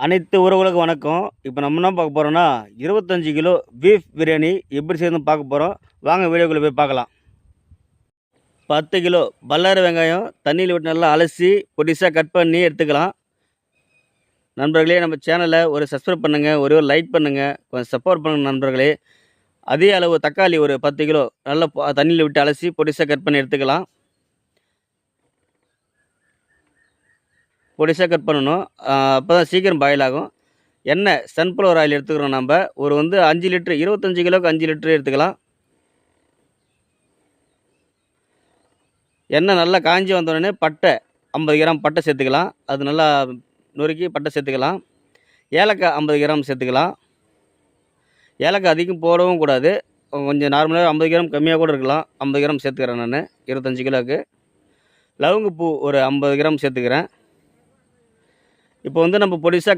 அனைத்து உறவுகளுக்கும் வணக்கம். இப்போ நம்ம என்ன பார்க்க போகிறோம்னா 25 கிலோ பீஃப் பிரியாணி எப்படி செய்யணும்னு பார்க்க போகிறோம். வாங்க வீடியோக்குள்ளே போய் பார்க்கலாம். 10 கிலோ பல்லாரி வெங்காயம் தண்ணியில் விட்டு நல்லா அலசி பொடிசாக கட் பண்ணி எடுத்துக்கலாம். நண்பர்களே, நம்ம சேனலை ஒரு சப்ஸ்கிரைப் பண்ணுங்கள், ஒரு லைக் பண்ணுங்கள், கொஞ்சம் சப்போர்ட் பண்ணுங்கள் நண்பர்களே. அதே அளவு தக்காளி ஒரு 10 கிலோ நல்லா தண்ணியில் விட்டு அலசி பொடிசாக கட் பண்ணி எடுத்துக்கலாம். பொடிசாக கட் பண்ணணும், அப்போ தான் சீக்கிரம் பாயில் ஆகும். எண்ணெய் சன்ஃப்ளவர் ஆயில் எடுத்துக்கிறோம். நம்ம ஒரு 5 லிட்ரு 25 கிலோவுக்கு 5 லிட்ரு எடுத்துக்கலாம். எண்ணெய் நல்லா காஞ்சி வந்தோடனே பட்டை 50 கிராம் பட்டை சேர்த்துக்கலாம். அது நல்லா நொறுக்கி பட்டை சேர்த்துக்கலாம். ஏலக்காய் 50 கிராம் சேர்த்துக்கலாம். ஏலக்காய் அதிகம் போடவும் கூடாது, கொஞ்சம் நார்மலாக 50 கிராம் கம்மியாக கூட இருக்கலாம். 50 கிராம் சேர்த்துக்கிறேன் நான் 25 கிலோவுக்கு. லவங்கப்பூ ஒரு 50 கிராம் சேர்த்துக்கிறேன். இப்போ நம்ம பொடிசாக